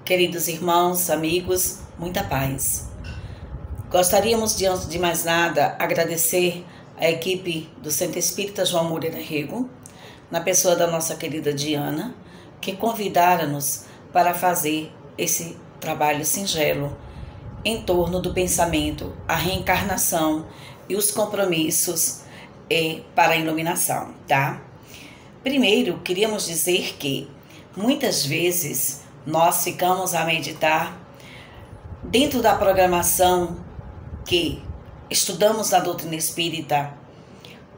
Queridos irmãos, amigos, muita paz. Gostaríamos, de antes de mais nada, agradecer a equipe do Centro Espírita João Moreira Rego, na pessoa da nossa querida Diana, que convidaram-nos para fazer esse trabalho singelo em torno do pensamento, a reencarnação e os compromissos para a iluminação, tá? Primeiro, queríamos dizer que muitas vezes nós ficamos a meditar dentro da programação que estudamos na doutrina espírita.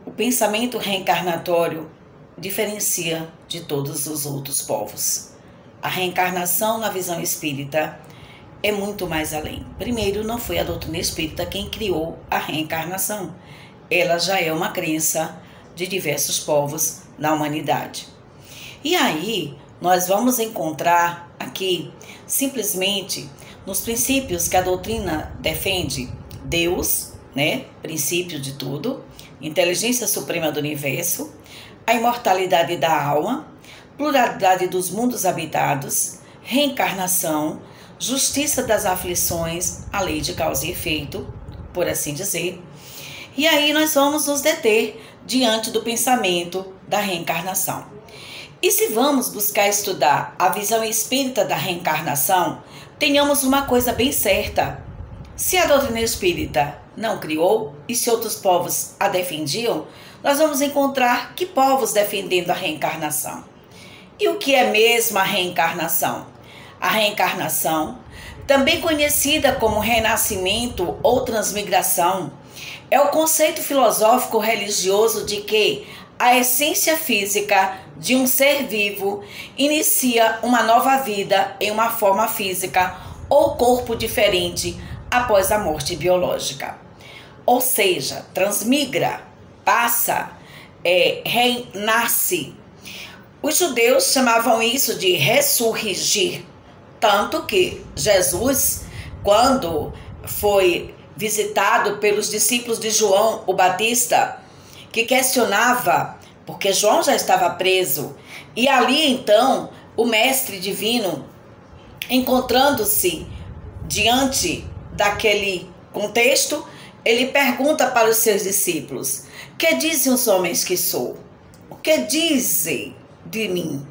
O pensamento reencarnatório diferencia de todos os outros povos. A reencarnação na visão espírita é muito mais além. Primeiro, não foi a doutrina espírita quem criou a reencarnação. Ela já é uma crença de diversos povos na humanidade. E aí, nós vamos encontrar aqui, simplesmente, nos princípios que a doutrina defende, Deus, princípio de tudo, inteligência suprema do universo, a imortalidade da alma, pluralidade dos mundos habitados, reencarnação, justiça das aflições, a lei de causa e efeito, por assim dizer. E aí nós vamos nos deter diante do pensamento da reencarnação. E se vamos buscar estudar a visão espírita da reencarnação, tenhamos uma coisa bem certa. Se a doutrina espírita não criou e se outros povos a defendiam, nós vamos encontrar que povos defendendo a reencarnação. E o que é mesmo a reencarnação? A reencarnação, também conhecida como renascimento ou transmigração, é o conceito filosófico religioso de que a essência física de um ser vivo inicia uma nova vida em uma forma física ou corpo diferente após a morte biológica. Ou seja, transmigra, passa, renasce. Os judeus chamavam isso de ressurgir, tanto que Jesus, quando foi visitado pelos discípulos de João o Batista, que questionava, porque João já estava preso, e ali então o mestre divino, encontrando-se diante daquele contexto, ele pergunta para os seus discípulos: que dizem os homens que sou? O que dizem de mim?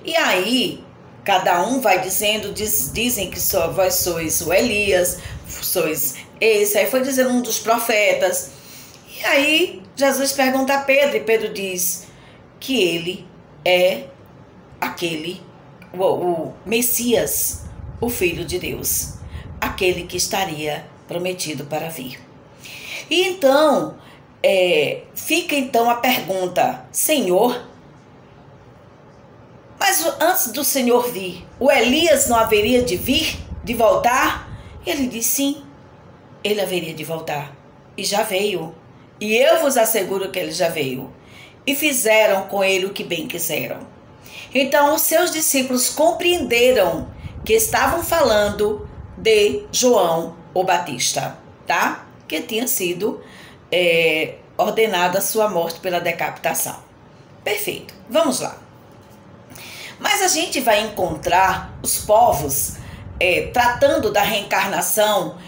E aí cada um vai dizendo, dizem que vós sois o Elias, sois esse, aí foi dizendo um dos profetas. E aí Jesus pergunta a Pedro, e Pedro diz que ele é o Messias, o Filho de Deus, aquele que estaria prometido para vir. E então, fica então a pergunta: Senhor, mas antes do Senhor vir, o Elias não haveria de vir, de voltar? E ele diz sim, ele haveria de voltar, e já veio. E eu vos asseguro que ele já veio. E fizeram com ele o que bem quiseram. Então os seus discípulos compreenderam que estavam falando de João o Batista, tá? Que tinha sido ordenada a sua morte pela decapitação. Perfeito, vamos lá. Mas a gente vai encontrar os povos tratando da reencarnação,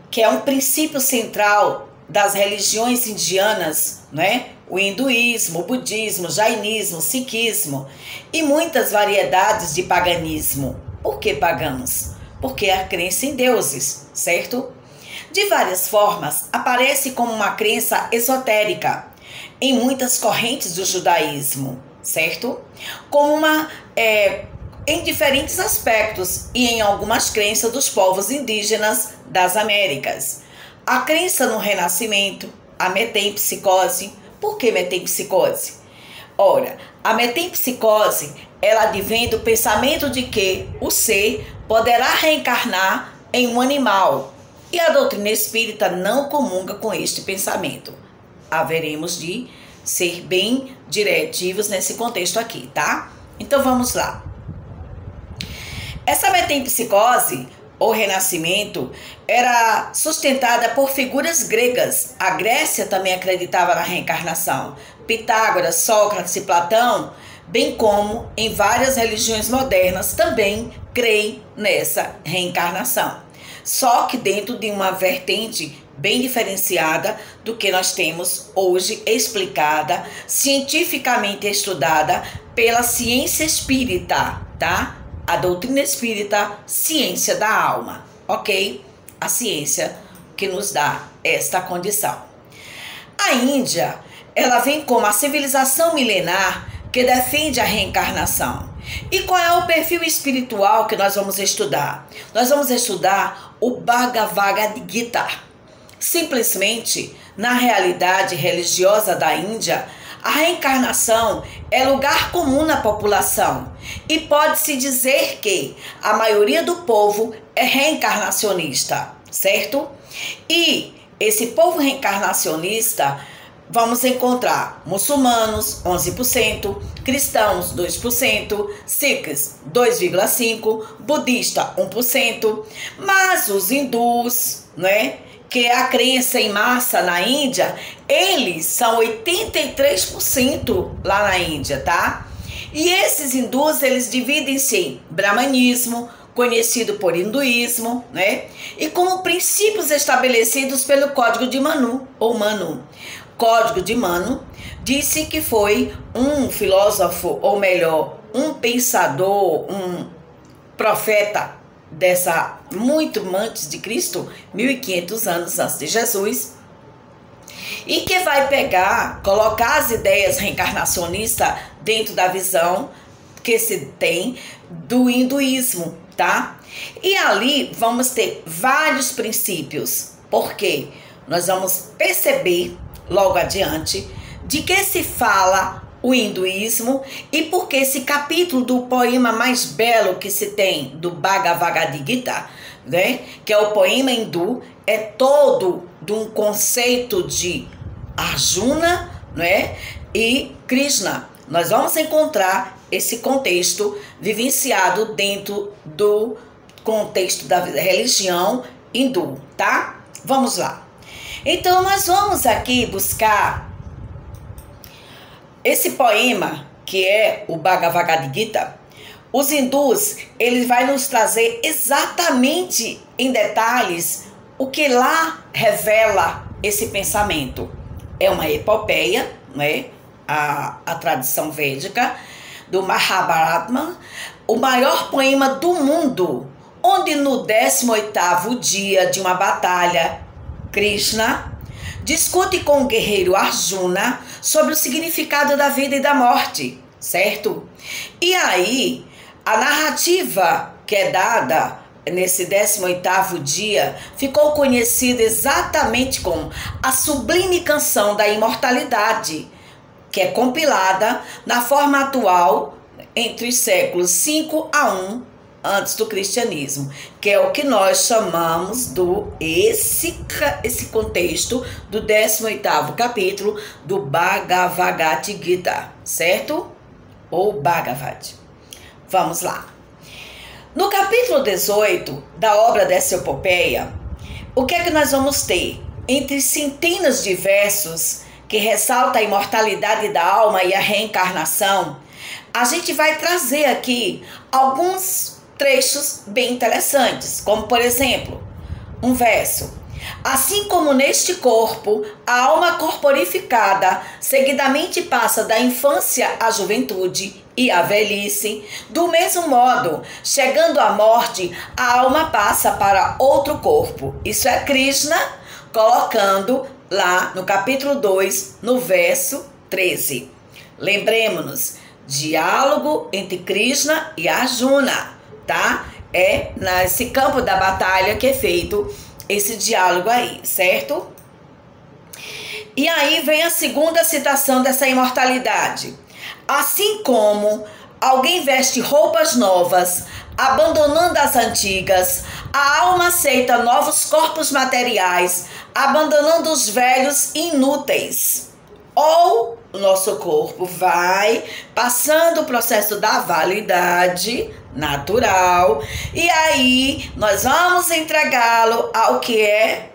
que é um princípio central das religiões indianas, o hinduísmo, o budismo, o jainismo, o sikhismo e muitas variedades de paganismo. Por que pagãos? Porque é a crença em deuses, certo? De várias formas, aparece como uma crença esotérica em muitas correntes do judaísmo, certo? Como em diferentes aspectos e em algumas crenças dos povos indígenas das Américas. A crença no renascimento, a metempsicose. Por que metempsicose? Ora, a metempsicose, ela advém do pensamento de que o ser poderá reencarnar em um animal. E a doutrina espírita não comunga com este pensamento. Haveremos de ser bem diretivos nesse contexto aqui, tá? Então vamos lá. Essa metempsicose, ou renascimento, era sustentada por figuras gregas. A Grécia também acreditava na reencarnação. Pitágoras, Sócrates e Platão bem como em várias religiões modernas também creem nessa reencarnação. Só que dentro de uma vertente bem diferenciada do que nós temos hoje, explicada, cientificamente estudada pela ciência espírita, tá? A doutrina espírita, ciência da alma, ok? A ciência que nos dá esta condição. A Índia, ela vem como a civilização milenar que defende a reencarnação. E qual é o perfil espiritual que nós vamos estudar? Nós vamos estudar o Bhagavad Gita. Simplesmente, na realidade religiosa da Índia, a reencarnação é lugar comum na população e pode-se dizer que a maioria do povo é reencarnacionista, certo? E esse povo reencarnacionista, vamos encontrar muçulmanos, 11%, cristãos, 2%, sikhs, 2,5%, budista, 1%, mas os hindus, né, que é a crença em massa na Índia, eles são 83% lá na Índia, tá? E esses hindus, eles dividem-se em brahmanismo, conhecido por hinduísmo, né? E como princípios estabelecidos pelo Código de Manu, ou Manu. Código de Manu disse que foi um filósofo, ou melhor, um pensador, um profeta dessa muito antes de Cristo, 1500 anos antes de Jesus, e que vai colocar as ideias reencarnacionistas dentro da visão que se tem do hinduísmo, tá? E ali vamos ter vários princípios, porque nós vamos perceber logo adiante de que se fala o hinduísmo e porque esse capítulo do poema mais belo que se tem do Bhagavad Gita, né, que é o poema hindu, é todo de um conceito de Arjuna, né, e Krishna. Nós vamos encontrar esse contexto vivenciado dentro do contexto da religião hindu, tá? Vamos lá. Então, nós vamos aqui buscar esse poema, que é o Bhagavad Gita. Os hindus, eles vai nos trazer exatamente em detalhes o que lá revela esse pensamento. É uma epopeia, né? A tradição védica do Mahabharata, o maior poema do mundo, onde no 18º dia de uma batalha, Krishna discute com o guerreiro Arjuna sobre o significado da vida e da morte, certo? E aí, a narrativa que é dada nesse 18º dia ficou conhecida exatamente como a sublime canção da imortalidade, que é compilada na forma atual entre os séculos 5 a 1 antes do cristianismo, que é o que nós chamamos esse contexto do 18º capítulo do Bhagavad Gita, certo? Ou Bhagavad. Vamos lá. No capítulo 18 da obra dessa epopeia, o que é que nós vamos ter? Entre centenas de versos que ressalta a imortalidade da alma e a reencarnação, a gente vai trazer aqui alguns trechos bem interessantes, como por exemplo, um verso: assim como neste corpo, a alma corporificada seguidamente passa da infância à juventude e à velhice, do mesmo modo, chegando à morte, a alma passa para outro corpo. Isso é Krishna colocando lá no capítulo 2, no verso 13. Lembremos-nos, diálogo entre Krishna e Arjuna, tá? É nesse campo da batalha que é feito esse diálogo aí, certo? E aí vem a segunda citação dessa imortalidade. Assim como alguém veste roupas novas, abandonando as antigas, a alma aceita novos corpos materiais, abandonando os velhos inúteis. Ou o nosso corpo vai passando o processo da validade natural e aí nós vamos entregá-lo ao que é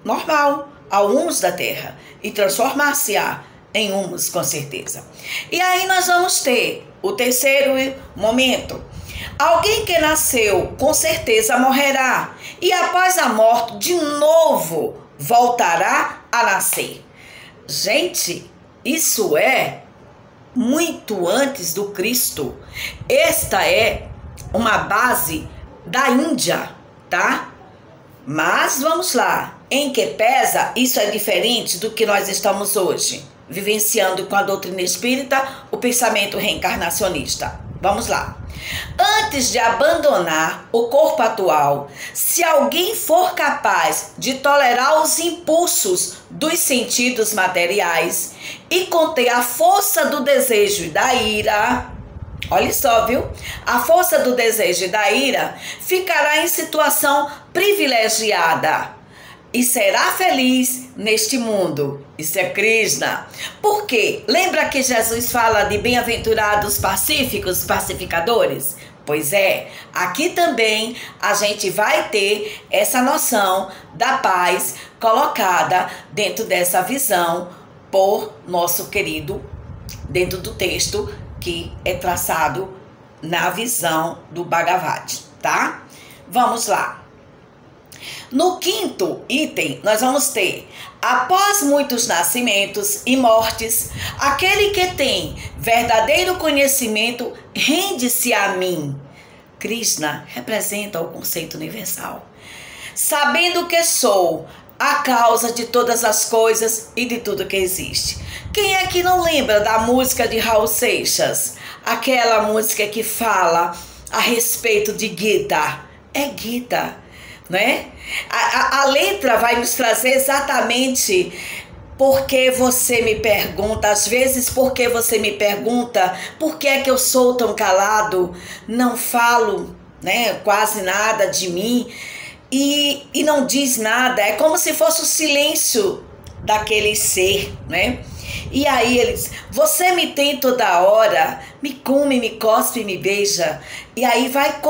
normal, ao humus da terra e transformar-se-á em humus, com certeza. E aí nós vamos ter o terceiro momento. Alguém que nasceu, com certeza morrerá, e após a morte, de novo, voltará a nascer. Gente, isso é muito antes do Cristo. Esta é uma base da Índia, tá? Mas vamos lá, em que pesa, isso é diferente do que nós estamos hoje, vivenciando com a doutrina espírita o pensamento reencarnacionista. Vamos lá. Antes de abandonar o corpo atual, se alguém for capaz de tolerar os impulsos dos sentidos materiais e conter a força do desejo e da ira, olha só, viu? A força do desejo e da ira, ficará em situação privilegiada e será feliz neste mundo. Isso é Krishna. Por quê? Lembra que Jesus fala de bem-aventurados pacíficos, pacificadores? Pois é, aqui também a gente vai ter essa noção da paz colocada dentro dessa visão por nosso querido, dentro do texto que é traçado na visão do Bhagavad, tá? Vamos lá. No quinto item, nós vamos ter: após muitos nascimentos e mortes, aquele que tem verdadeiro conhecimento rende-se a mim. Krishna representa o conceito universal. Sabendo que sou a causa de todas as coisas e de tudo que existe. Quem é que não lembra da música de Raul Seixas? Aquela música que fala a respeito de Gita. É Gita, né? A letra vai nos trazer exatamente porque você me pergunta, às vezes porque você me pergunta por que é que eu sou tão calado, não falo, né, quase nada de mim e não diz nada, é como se fosse o silêncio daquele ser, né? E aí eles, você me tem toda hora, me come, me cospe, me beija, e aí vai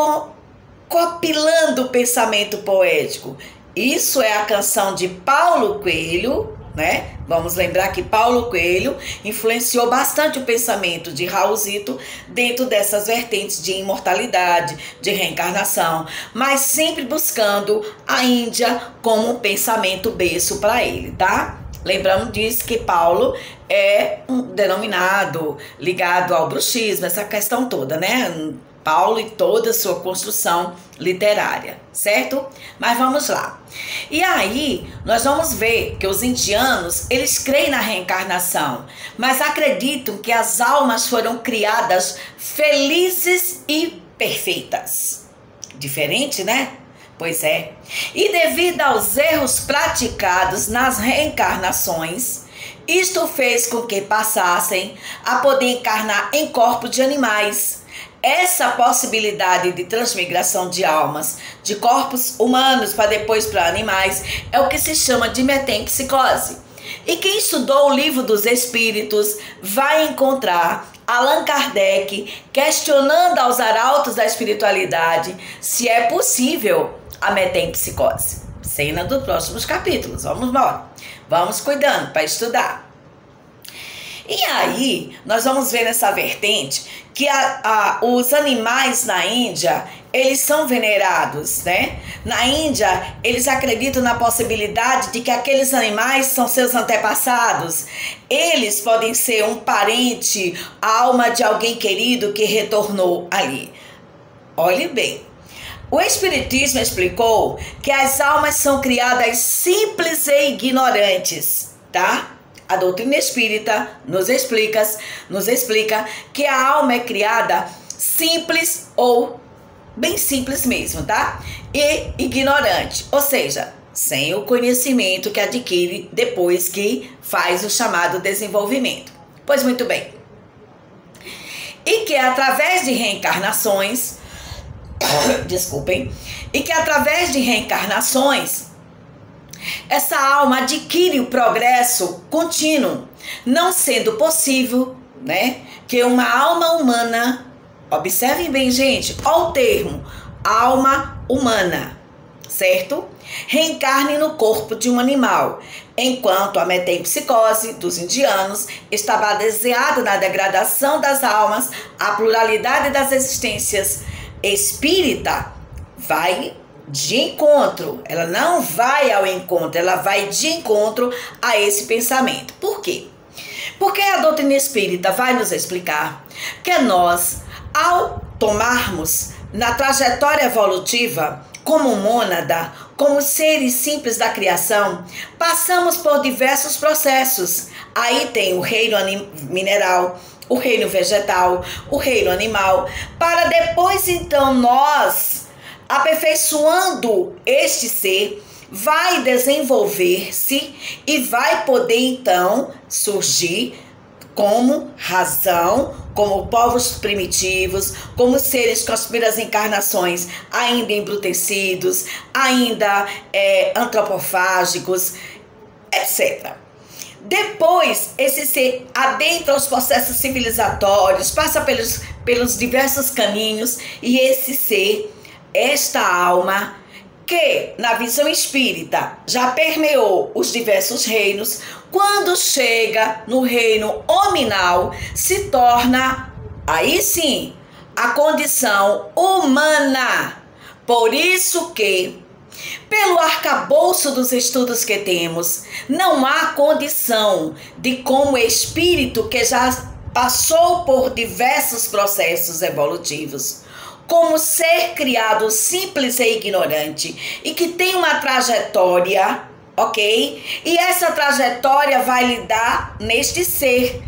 compilando o pensamento poético. Isso é a canção de Paulo Coelho, né? Vamos lembrar que Paulo Coelho influenciou bastante o pensamento de Raulzito dentro dessas vertentes de imortalidade, de reencarnação, mas sempre buscando a Índia como um pensamento berço para ele, tá? Lembrando disso que Paulo é um denominado ligado ao bruxismo, essa questão toda, né? Paulo e toda a sua construção literária, certo? Mas vamos lá. E aí, nós vamos ver que os indianos, eles creem na reencarnação, mas acreditam que as almas foram criadas felizes e perfeitas. Diferente, né? Pois é. E devido aos erros praticados nas reencarnações, isto fez com que passassem a poder encarnar em corpos de animais. Essa possibilidade de transmigração de almas de corpos humanos para depois para animais é o que se chama de metempsicose. E quem estudou o Livro dos Espíritos vai encontrar Allan Kardec questionando aos arautos da espiritualidade se é possível a metempsicose. Cena dos próximos capítulos. Vamos embora. Vamos cuidando para estudar. E aí, nós vamos ver nessa vertente que os animais na Índia, eles são venerados, né? Na Índia, eles acreditam na possibilidade de que aqueles animais são seus antepassados. Eles podem ser um parente, a alma de alguém querido que retornou ali. Olhe bem. O Espiritismo explicou que as almas são criadas simples e ignorantes, tá? A doutrina espírita nos explica que a alma é criada simples ou bem simples mesmo, tá? E ignorante, ou seja, sem o conhecimento que adquire depois que faz o chamado desenvolvimento. Pois muito bem. E que através de reencarnações, desculpem, e que através de reencarnações, essa alma adquire o progresso contínuo, não sendo possível, né, que uma alma humana, observem bem, gente, olha o termo, alma humana, certo? Reencarne no corpo de um animal, enquanto a metempsicose dos indianos está baseada na degradação das almas, a pluralidade das existências espírita vai de encontro, ela não vai ao encontro, ela vai de encontro a esse pensamento. Por quê? Porque a doutrina espírita vai nos explicar que nós, ao tomarmos na trajetória evolutiva como mônada, como seres simples da criação, passamos por diversos processos. Aí tem o reino mineral, o reino vegetal, o reino animal, para depois então nós, aperfeiçoando este ser, vai desenvolver-se e vai poder então surgir como razão, como povos primitivos, como seres com as primeiras encarnações ainda embrutecidos, ainda antropofágicos, etc. Depois, esse ser adentra os processos civilizatórios, passa pelos diversos caminhos, e esse ser, esta alma, que na visão espírita já permeou os diversos reinos, quando chega no reino hominal, se torna, aí sim, a condição humana. Por isso que, pelo arcabouço dos estudos que temos, não há condição de, como espírito que já passou por diversos processos evolutivos, como ser criado simples e ignorante e que tem uma trajetória, ok? E essa trajetória vai lhe dar neste ser,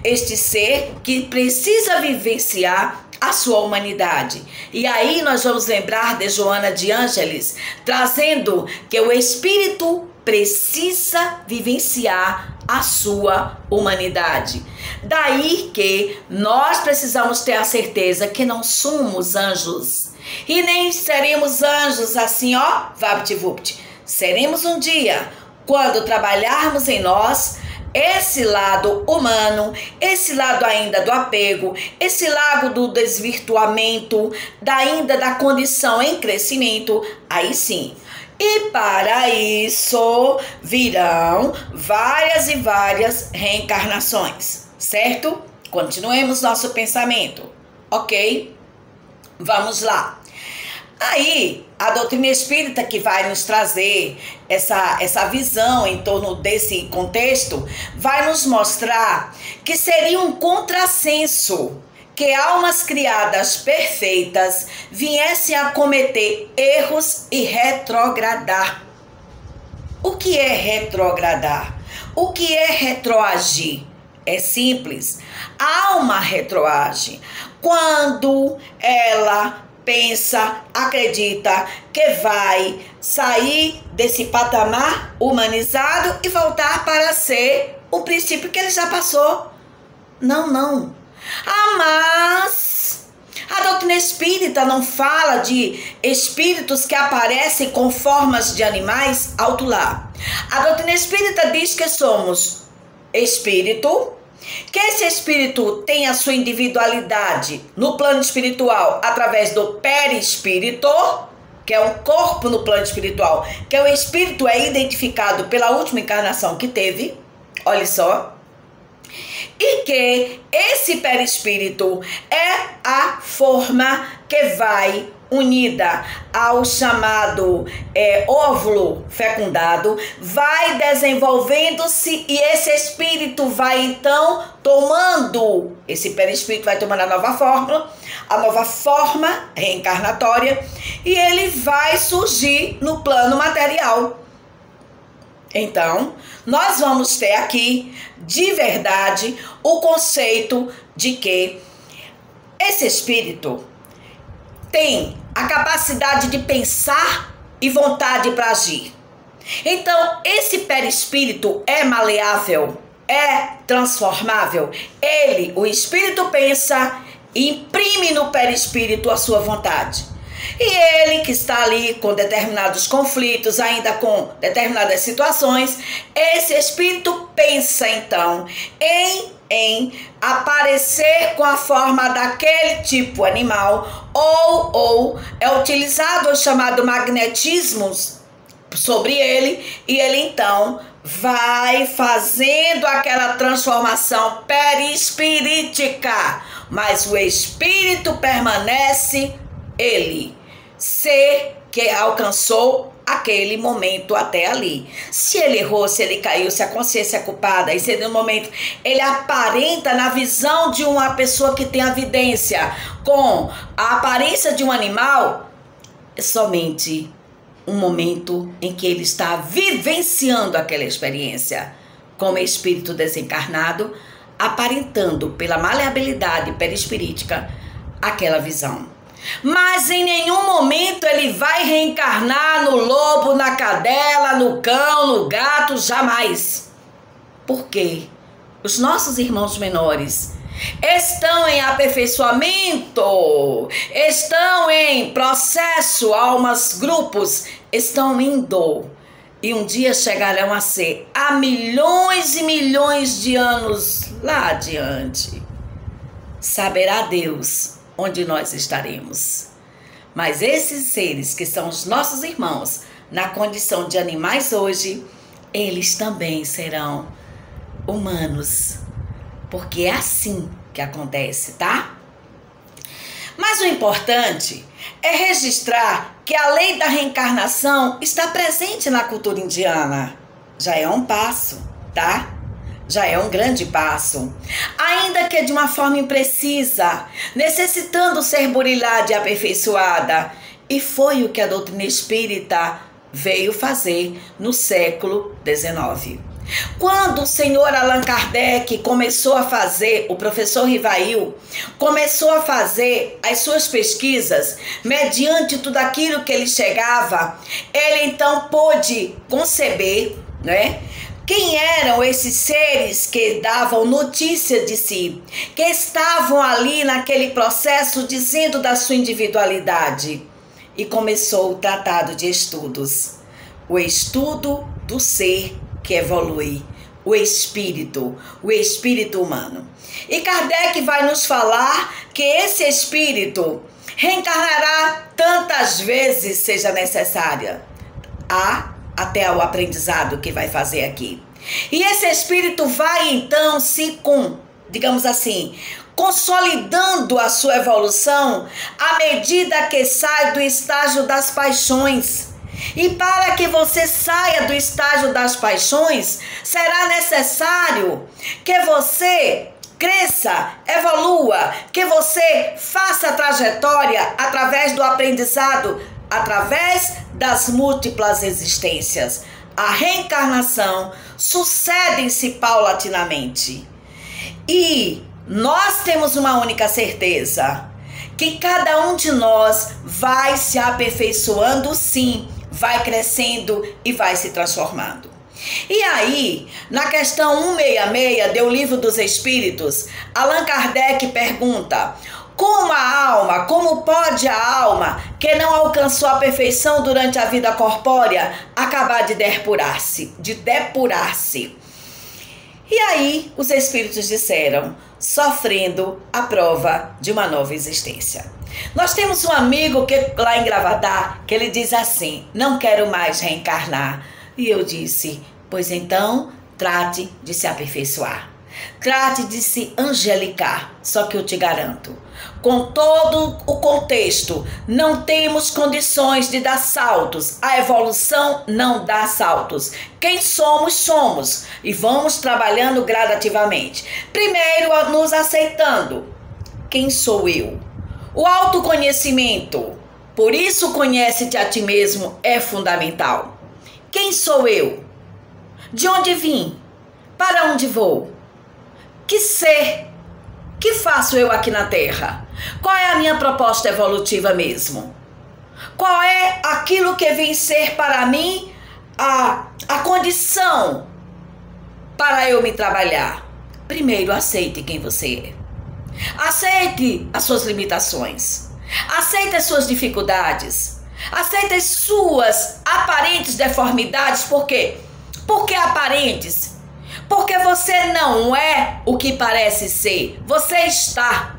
este ser que precisa vivenciar a sua humanidade. E aí nós vamos lembrar de Joana de Ângeles, trazendo que o espírito precisa vivenciar a sua humanidade. Daí que nós precisamos ter a certeza que não somos anjos e nem seremos anjos assim, ó, vapt-vupt. Seremos um dia, quando trabalharmos em nós esse lado humano, esse lado ainda do apego, esse lado do desvirtuamento, ainda da condição em crescimento, aí sim. E para isso virão várias e várias reencarnações, certo? Continuemos nosso pensamento, ok? Vamos lá. Aí, a doutrina espírita que vai nos trazer essa visão em torno desse contexto, vai nos mostrar que seria um contrassenso que almas criadas perfeitas viessem a cometer erros e retrogradar. O que é retrogradar? O que é retroagir? É simples. A alma retroage quando ela pensa, acredita que vai sair desse patamar humanizado e voltar para ser o princípio que ele já passou. Não. Mas a doutrina espírita não fala de espíritos que aparecem com formas de animais alto lá. A doutrina espírita diz que somos espírito, que esse espírito tem a sua individualidade no plano espiritual através do perispírito, que é um corpo no plano espiritual, que o espírito é identificado pela última encarnação que teve, olha só. E que esse perispírito é a forma que vai unida ao chamado óvulo fecundado, vai desenvolvendo-se e esse espírito vai então tomando, esse perispírito vai tomando a nova forma reencarnatória, e ele vai surgir no plano material. Então, nós vamos ter aqui, de verdade, o conceito de que esse espírito tem a capacidade de pensar e vontade para agir. Então, esse perispírito é maleável, é transformável. Ele, o espírito, pensa e imprime no perispírito a sua vontade. E ele que está ali com determinados conflitos, ainda com determinadas situações, esse espírito pensa então em em aparecer com a forma daquele tipo animal, ou é utilizado o chamado magnetismo sobre ele, e ele então vai fazendo aquela transformação perispirítica, mas o espírito permanece ele, ser que alcançou aquele momento até ali. Se ele errou, se ele caiu, se a consciência é culpada, e se no momento ele aparenta na visão de uma pessoa que tem a vidência com a aparência de um animal, é somente um momento em que ele está vivenciando aquela experiência como espírito desencarnado, aparentando pela maleabilidade perispirítica aquela visão. Mas em nenhum momento ele vai reencarnar no lobo, na cadela, no cão, no gato, jamais. Por quê? Os nossos irmãos menores estão em aperfeiçoamento, estão em processo, almas, grupos, estão indo. E um dia chegarão a ser há milhões e milhões de anos lá adiante. Saberá Deus onde nós estaremos. Mas esses seres que são os nossos irmãos, na condição de animais hoje, eles também serão humanos. Porque é assim que acontece, tá? Mas o importante é registrar que a lei da reencarnação está presente na cultura indiana. Já é um passo, tá? Já é um grande passo. Ainda que de uma forma imprecisa, necessitando ser burilada e aperfeiçoada. E foi o que a doutrina espírita veio fazer no século XIX. Quando o senhor Allan Kardec começou a fazer, o professor Rivail começou a fazer as suas pesquisas, mediante tudo aquilo que ele chegava, ele então pôde conceber, né, quem eram esses seres que davam notícia de si, que estavam ali naquele processo dizendo da sua individualidade. E começou o tratado de estudos, o estudo do ser que evolui, o espírito humano. E Kardec vai nos falar que esse espírito reencarnará tantas vezes seja necessária, até o aprendizado que vai fazer aqui. E esse espírito vai então digamos assim, consolidando a sua evolução à medida que sai do estágio das paixões. E para que você saia do estágio das paixões, será necessário que você cresça, evolua, que você faça a trajetória através do aprendizado, através das múltiplas existências. A reencarnação sucedem-se paulatinamente. E nós temos uma única certeza, que cada um de nós vai se aperfeiçoando sim, vai crescendo e vai se transformando. E aí, na questão 166 do Livro dos Espíritos, Allan Kardec pergunta: como pode a alma que não alcançou a perfeição durante a vida corpórea acabar de depurar-se? E aí, os espíritos disseram: sofrendo a prova de uma nova existência. Nós temos um amigo lá em Gravatá, que ele diz assim: não quero mais reencarnar. E eu disse: pois então, trate de se aperfeiçoar. Trate de se angelicar. Só que eu te garanto, com todo o contexto, não temos condições de dar saltos. A evolução não dá saltos. Quem somos, somos. E vamos trabalhando gradativamente. Primeiro, nos aceitando. Quem sou eu? O autoconhecimento. Por isso, conhece-te a ti mesmo é fundamental. Quem sou eu? De onde vim? Para onde vou? Que ser? Que faço eu aqui na Terra? Qual é a minha proposta evolutiva mesmo? Qual é aquilo que vem ser para mim a condição para eu me trabalhar? Primeiro, aceite quem você é. Aceite as suas limitações. Aceite as suas dificuldades. Aceite as suas aparentes deformidades. Por quê? Por que aparentes? Porque você não é o que parece ser, você está.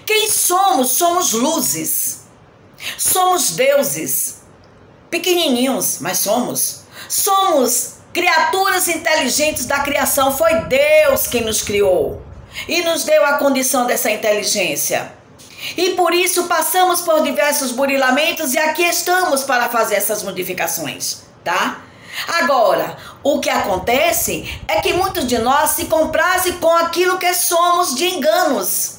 Quem somos? Somos luzes, somos deuses, pequenininhos, mas somos. Somos criaturas inteligentes da criação, foi Deus quem nos criou e nos deu a condição dessa inteligência. E por isso passamos por diversos burilamentos e aqui estamos para fazer essas modificações, tá? Agora, o que acontece é que muitos de nós se comprazem com aquilo que somos de enganos.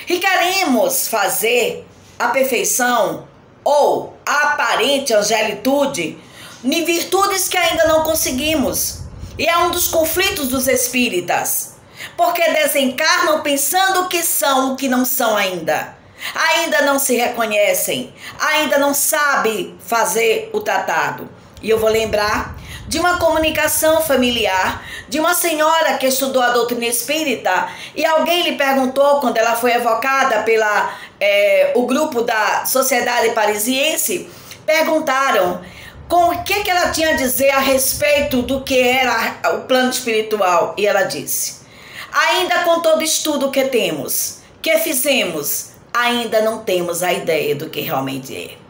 E queremos fazer a perfeição ou a aparente angelitude em virtudes que ainda não conseguimos. E é um dos conflitos dos espíritas. Porque desencarnam pensando que são o que não são ainda. Ainda não se reconhecem, ainda não sabem fazer o tratado. E eu vou lembrar de uma comunicação familiar de uma senhora que estudou a doutrina espírita e alguém lhe perguntou, quando ela foi evocada pela o grupo da Sociedade Parisiense, perguntaram com o que ela tinha a dizer a respeito do que era o plano espiritual. E ela disse: ainda com todo estudo que temos, que fizemos, ainda não temos a ideia do que realmente é.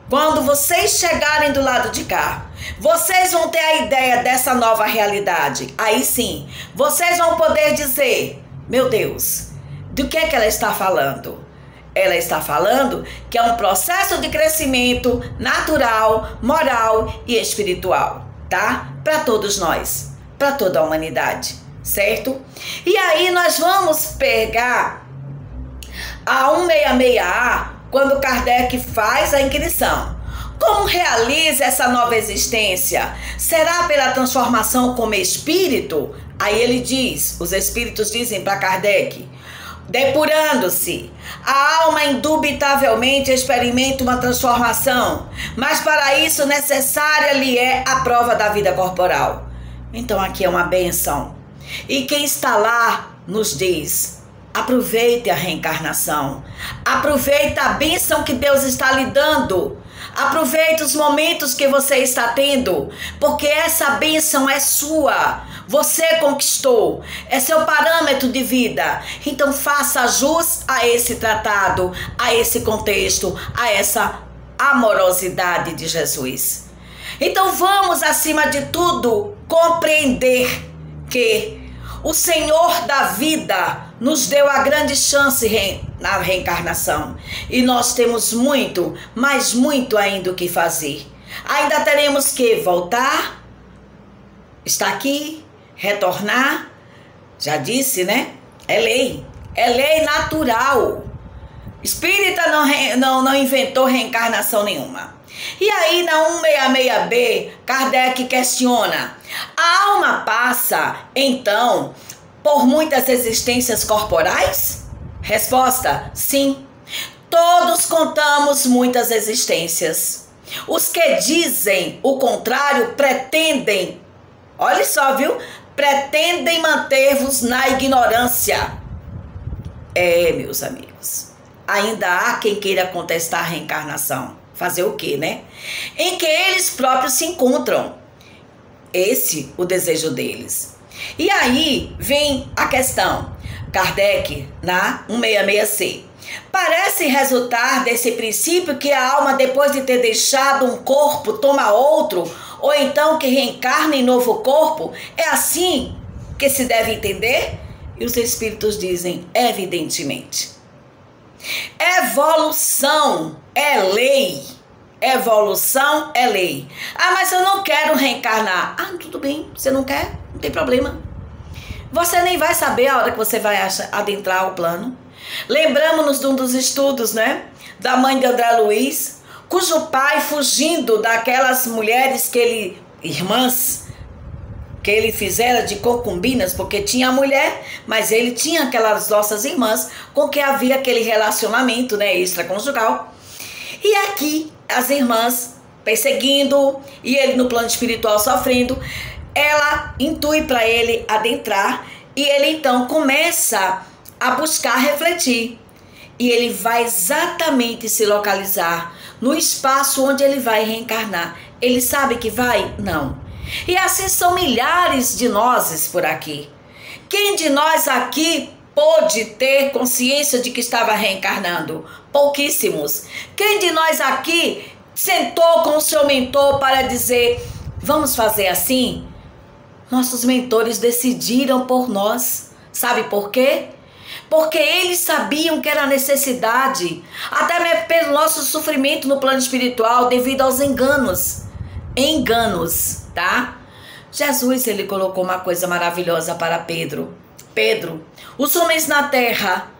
Quando vocês chegarem do lado de cá, vocês vão ter a ideia dessa nova realidade. Aí sim, vocês vão poder dizer: meu Deus, do que ela está falando? Ela está falando que é um processo de crescimento natural, moral e espiritual, tá? Para todos nós, para toda a humanidade. Certo? E aí nós vamos pegar a 166A quando Kardec faz a inquirição. Como realiza essa nova existência? Será pela transformação como espírito? Aí ele diz, os espíritos dizem para Kardec: depurando-se, a alma indubitavelmente experimenta uma transformação, mas para isso necessária lhe é a prova da vida corporal. Então aqui é uma bênção. E quem está lá nos diz: aproveite a reencarnação, aproveite a bênção que Deus está lhe dando, aproveite os momentos que você está tendo, porque essa bênção é sua, você conquistou, é seu parâmetro de vida. Então faça jus a esse tratado, a esse contexto, a essa amorosidade de Jesus. Então vamos, acima de tudo, compreender que o Senhor da vida nos deu a grande chance na reencarnação. E nós temos muito, mas muito ainda o que fazer. Ainda teremos que voltar, estar aqui, retornar. Já disse, né? É lei natural. Espírita não inventou reencarnação nenhuma. E aí na 166B, Kardec questiona: a alma passa, então, por muitas existências corporais? Resposta: sim. Todos contamos muitas existências. Os que dizem o contrário pretendem, olha só, viu? Pretendem manter-vos na ignorância. Meus amigos, ainda há quem queira contestar a reencarnação. Fazer o quê, né? Em que eles próprios se encontram. Esse o desejo deles. E aí vem a questão. Kardec, na 166C. Parece resultar desse princípio que a alma, depois de ter deixado um corpo, toma outro, ou então que reencarna em novo corpo? É assim que se deve entender? E os espíritos dizem: evidentemente. Evolução é lei. Evolução é lei. Ah, mas eu não quero reencarnar. Ah, tudo bem, você não quer? Não tem problema. Você nem vai saber a hora que você vai adentrar o plano. Lembramos-nos de um dos estudos, né? Da mãe de André Luiz, cujo pai, fugindo daquelas mulheres irmãs, que ele fizera de concubinas, porque tinha a mulher, mas ele tinha aquelas nossas irmãs com que havia aquele relacionamento, né, extraconjugal. E aqui as irmãs perseguindo e ele no plano espiritual sofrendo, ela intui para ele adentrar e ele então começa a buscar refletir. E ele vai exatamente se localizar no espaço onde ele vai reencarnar. Ele sabe que vai? Não. E assim são milhares de nós por aqui. Quem de nós aqui pôde ter consciência de que estava reencarnando? Pouquíssimos. Quem de nós aqui sentou com o seu mentor para dizer, vamos fazer assim? Nossos mentores decidiram por nós. Sabe por quê? Porque eles sabiam que era necessidade, até pelo nosso sofrimento no plano espiritual, devido aos enganos, tá? Jesus, ele colocou uma coisa maravilhosa para Pedro. Pedro, os homens na terra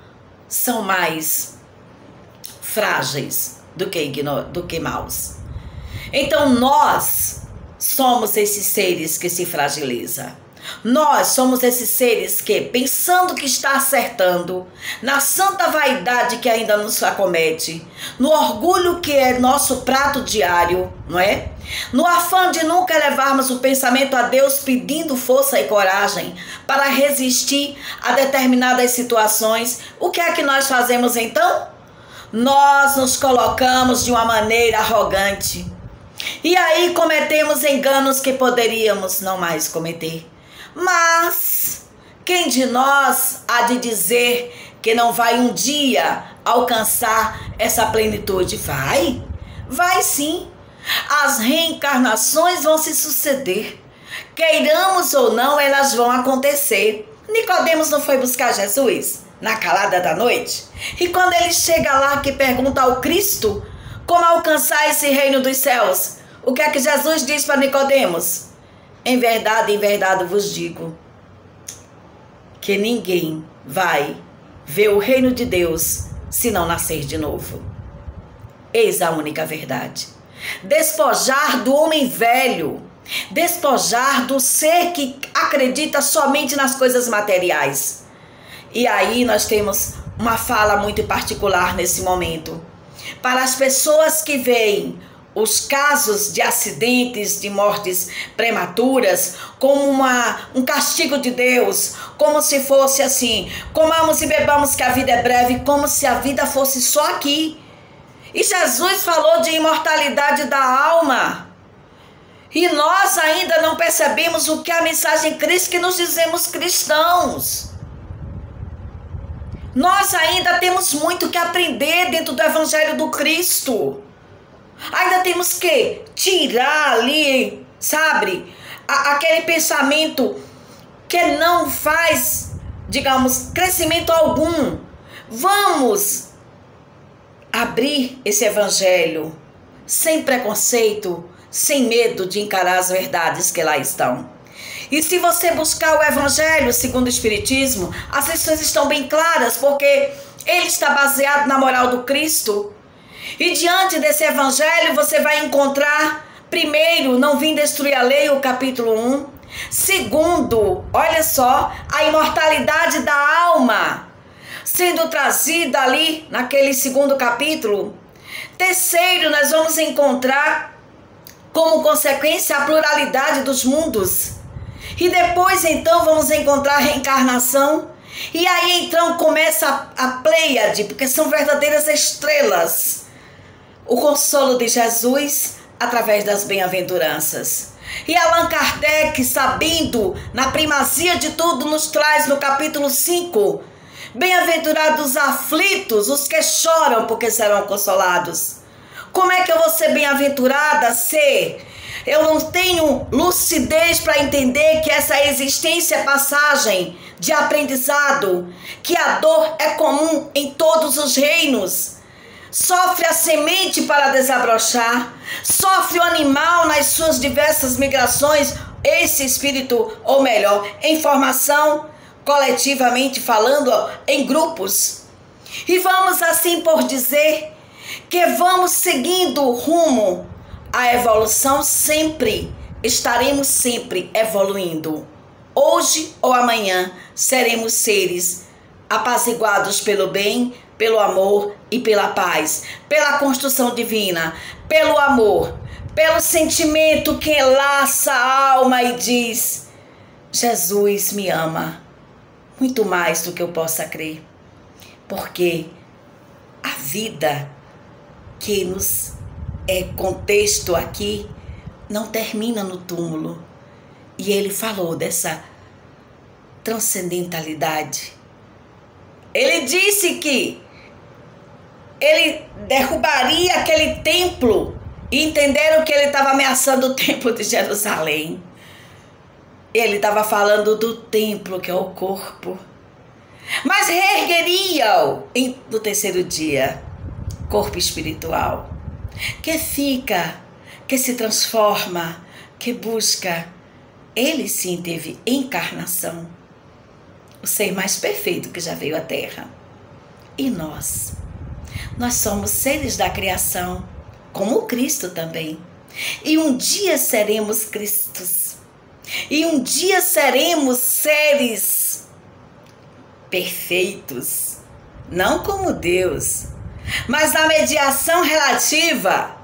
são mais frágeis do que maus. Então nós somos esses seres que se fragilizam. Nós somos esses seres que, pensando que está acertando, na santa vaidade que ainda nos acomete, no orgulho que é nosso prato diário, não é? No afã de nunca levarmos o pensamento a Deus pedindo força e coragem para resistir a determinadas situações, o que é que nós fazemos então? Nós nos colocamos de uma maneira arrogante. E aí cometemos enganos que poderíamos não mais cometer. Mas quem de nós há de dizer que não vai um dia alcançar essa plenitude? Vai sim. As reencarnações vão se suceder. Queiramos ou não, elas vão acontecer. Nicodemos não foi buscar Jesus na calada da noite? E quando ele chega lá que pergunta ao Cristo como alcançar esse reino dos céus, o que é que Jesus diz para Nicodemos? Em verdade vos digo que ninguém vai ver o reino de Deus se não nascer de novo. Eis a única verdade. Despojar do homem velho, despojar do ser que acredita somente nas coisas materiais. E aí nós temos uma fala muito particular nesse momento. Para as pessoas que veem os casos de acidentes, de mortes prematuras, como um castigo de Deus, como se fosse assim, comamos e bebamos que a vida é breve, como se a vida fosse só aqui. E Jesus falou de imortalidade da alma. E nós ainda não percebemos o que é a mensagem Cristo que nos dizemos cristãos. Nós ainda temos muito que aprender dentro do Evangelho do Cristo. Ainda temos que tirar ali, sabe, aquele pensamento que não faz, digamos, crescimento algum. Vamos abrir esse evangelho sem preconceito, sem medo de encarar as verdades que lá estão. E se você buscar o evangelho segundo o Espiritismo, as lições estão bem claras, porque ele está baseado na moral do Cristo. E diante desse evangelho você vai encontrar, primeiro, não vim destruir a lei, o capítulo 1. Segundo, olha só, a imortalidade da alma sendo trazida ali naquele segundo capítulo. Terceiro, nós vamos encontrar como consequência a pluralidade dos mundos. E depois então vamos encontrar a reencarnação. E aí então começa a Pleiade, porque são verdadeiras estrelas. O consolo de Jesus através das bem-aventuranças. E Allan Kardec, sabendo na primazia de tudo, nos traz no capítulo 5: bem-aventurados os aflitos, os que choram, porque serão consolados. Como é que eu vou ser bem-aventurada se eu não tenho lucidez para entender que essa existência é passagem de aprendizado, que a dor é comum em todos os reinos? Sofre a semente para desabrochar, sofre o animal nas suas diversas migrações, esse espírito, ou melhor, em formação, coletivamente falando, em grupos. E vamos assim por dizer que vamos seguindo rumo à evolução sempre, estaremos sempre evoluindo. Hoje ou amanhã seremos seres apaziguados pelo bem, pelo amor e pela paz, pela construção divina, pelo amor, pelo sentimento que enlaça a alma e diz: Jesus me ama muito mais do que eu possa crer, porque a vida que nos é contexto aqui não termina no túmulo. E ele falou dessa transcendentalidade. Ele disse que ele derrubaria aquele templo. E entenderam que ele estava ameaçando o templo de Jerusalém. Ele estava falando do templo, que é o corpo. Mas reergueria-o no terceiro dia, corpo espiritual, que fica, que se transforma, que busca. Ele sim teve encarnação, o ser mais perfeito que já veio à Terra. E nós somos seres da criação, como o Cristo também. E um dia seremos Cristos. E um dia seremos seres perfeitos. Não como Deus, mas na mediação relativa.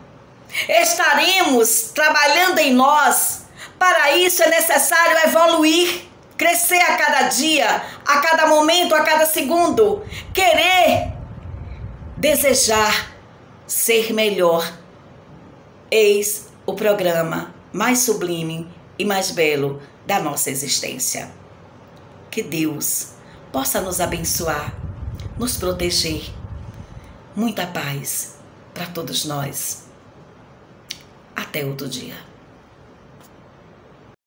Estaremos trabalhando em nós. Para isso é necessário evoluir, crescer a cada dia, a cada momento, a cada segundo. Querer, desejar ser melhor. Eis o programa mais sublime e mais belo da nossa existência. Que Deus possa nos abençoar, nos proteger. Muita paz para todos nós. Até outro dia.